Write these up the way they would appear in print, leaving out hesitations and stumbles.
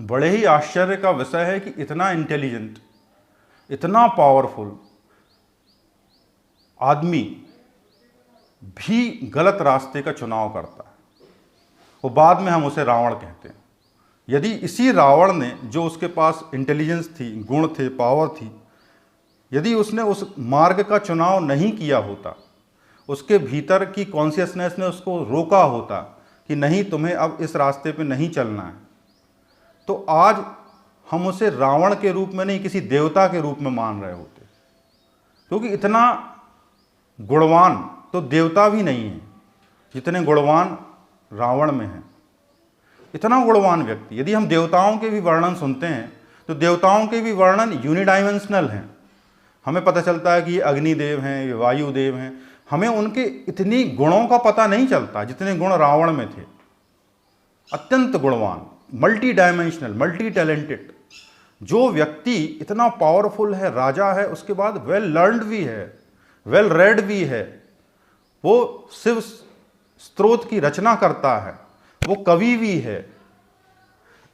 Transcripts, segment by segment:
बड़े ही आश्चर्य का विषय है कि इतना इंटेलिजेंट, इतना पावरफुल आदमी भी गलत रास्ते का चुनाव करता है। वो बाद में हम उसे रावण कहते हैं। यदि इसी रावण ने, जो उसके पास इंटेलिजेंस थी, गुण थे, पावर थी, यदि उसने उस मार्ग का चुनाव नहीं किया होता, उसके भीतर की कॉन्शियसनेस ने उसको रोका होता कि नहीं, तुम्हें अब इस रास्ते पे नहीं चलना है, तो आज हम उसे रावण के रूप में नहीं, किसी देवता के रूप में मान रहे होते। क्योंकि इतना गुणवान तो देवता भी नहीं है जितने गुणवान रावण में है। इतना गुणवान व्यक्ति, यदि हम देवताओं के भी वर्णन सुनते हैं तो देवताओं के भी वर्णन यूनिडाइमेंशनल हैं। हमें पता चलता है कि ये अग्निदेव हैं, ये वायुदेव हैं, हमें उनके इतनी गुणों का पता नहीं चलता जितने गुण रावण में थे। अत्यंत गुणवान, मल्टी डायमेंशनल, मल्टी टैलेंटेड। जो व्यक्ति इतना पावरफुल है, राजा है, उसके बाद वेल लर्नड भी है, वेल रेड भी है, वो शिव स्तोत्र की रचना करता है, वो कवि भी है,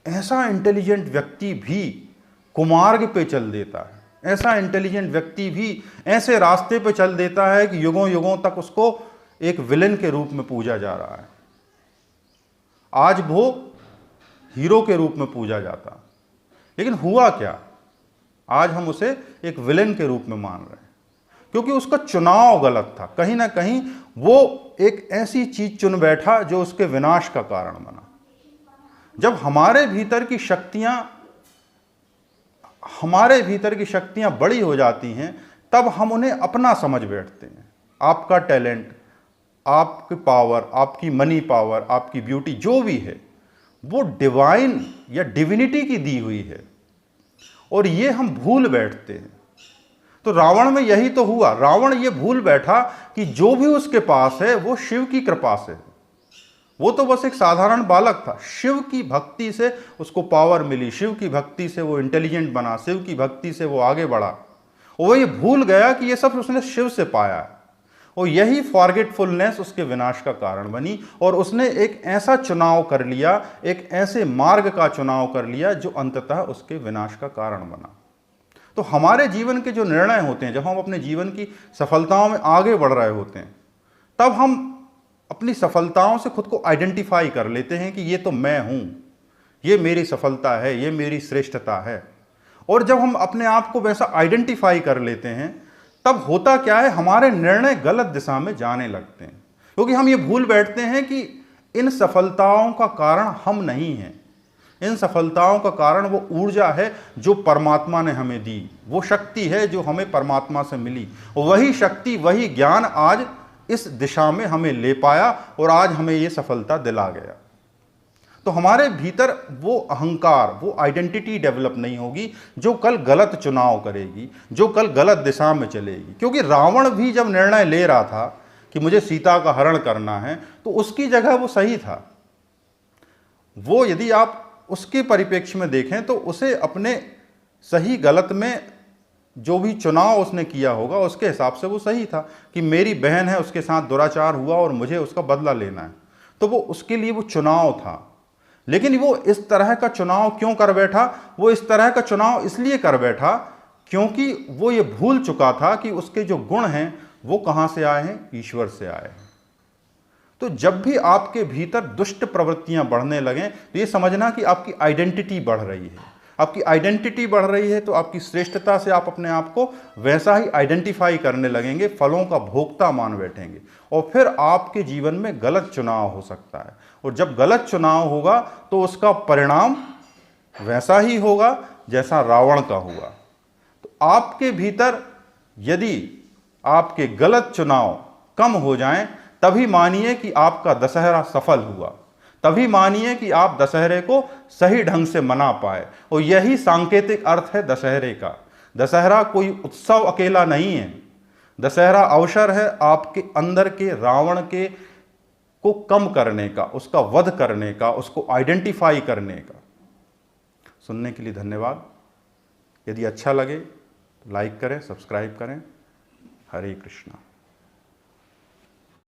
ऐसा इंटेलिजेंट व्यक्ति भी कुमार्ग पे चल देता है। ऐसा इंटेलिजेंट व्यक्ति भी ऐसे रास्ते पे चल देता है कि युगों युगों तक उसको एक विलेन के रूप में पूजा जा रहा है। आज वो हीरो के रूप में पूजा जाता, लेकिन हुआ क्या, आज हम उसे एक विलेन के रूप में मान रहे हैं, क्योंकि उसका चुनाव गलत था। कहीं ना कहीं वो एक ऐसी चीज चुन बैठा जो उसके विनाश का कारण बना। जब हमारे भीतर की शक्तियां बड़ी हो जाती हैं, तब हम उन्हें अपना समझ बैठते हैं। आपका टैलेंट, आपकी पावर, आपकी मनी पावर, आपकी ब्यूटी जो भी है, वो डिवाइन या डिविनिटी की दी हुई है, और ये हम भूल बैठते हैं। तो रावण में यही तो हुआ। रावण ये भूल बैठा कि जो भी उसके पास है वो शिव की कृपा से है। वो तो बस एक साधारण बालक था। शिव की भक्ति से उसको पावर मिली, शिव की भक्ति से वो इंटेलिजेंट बना, शिव की भक्ति से वो आगे बढ़ा। और वो ये भूल गया कि ये सब उसने शिव से पाया है, और यही फॉरगेटफुलनेस उसके विनाश का कारण बनी। और उसने एक ऐसा चुनाव कर लिया, एक ऐसे मार्ग का चुनाव कर लिया जो अंततः उसके विनाश का कारण बना। तो हमारे जीवन के जो निर्णय होते हैं, जब हम अपने जीवन की सफलताओं में आगे बढ़ रहे होते हैं, तब हम अपनी सफलताओं से खुद को आइडेंटिफाई कर लेते हैं कि ये तो मैं हूं, ये मेरी सफलता है, ये मेरी श्रेष्ठता है। और जब हम अपने आप को वैसा आइडेंटिफाई कर लेते हैं, तब होता क्या है, हमारे निर्णय गलत दिशा में जाने लगते हैं। क्योंकि हम ये भूल बैठते हैं कि इन सफलताओं का कारण हम नहीं हैं। इन सफलताओं का कारण वो ऊर्जा है जो परमात्मा ने हमें दी, वो शक्ति है जो हमें परमात्मा से मिली। वही शक्ति, वही ज्ञान आज इस दिशा में हमें ले पाया और आज हमें ये सफलता दिला गया। तो हमारे भीतर वो अहंकार, वो आइडेंटिटी डेवलप नहीं होगी जो कल गलत चुनाव करेगी, जो कल गलत दिशा में चलेगी। क्योंकि रावण भी जब निर्णय ले रहा था कि मुझे सीता का हरण करना है, तो उसकी जगह वो सही था। वो, यदि आप उसके परिप्रेक्ष्य में देखें, तो उसे अपने सही गलत में जो भी चुनाव उसने किया होगा, उसके हिसाब से वो सही था कि मेरी बहन है, उसके साथ दुराचार हुआ और मुझे उसका बदला लेना है। तो वो, उसके लिए वो चुनाव था। लेकिन वो इस तरह का चुनाव क्यों कर बैठा? वो इस तरह का चुनाव इसलिए कर बैठा क्योंकि वो ये भूल चुका था कि उसके जो गुण हैं वो कहाँ से आए हैं? ईश्वर से आए हैं। तो जब भी आपके भीतर दुष्ट प्रवृत्तियां बढ़ने लगें, तो ये समझना कि आपकी आइडेंटिटी बढ़ रही है। आपकी आइडेंटिटी बढ़ रही है तो आपकी श्रेष्ठता से आप अपने आप को वैसा ही आइडेंटिफाई करने लगेंगे, फलों का भोक्ता मान बैठेंगे, और फिर आपके जीवन में गलत चुनाव हो सकता है। और जब गलत चुनाव होगा तो उसका परिणाम वैसा ही होगा जैसा रावण का हुआ। तो आपके भीतर यदि आपके गलत चुनाव कम हो जाएं, तभी मानिए कि आपका दशहरा सफल हुआ, तभी मानिए कि आप दशहरे को सही ढंग से मना पाए। और यही सांकेतिक अर्थ है दशहरे का। दशहरा कोई उत्सव अकेला नहीं है, दशहरा अवसर है आपके अंदर के रावण के को कम करने का, उसका वध करने का, उसको आइडेंटिफाई करने का। सुनने के लिए धन्यवाद। यदि अच्छा लगे तो लाइक करें, सब्सक्राइब करें। हरे कृष्णा।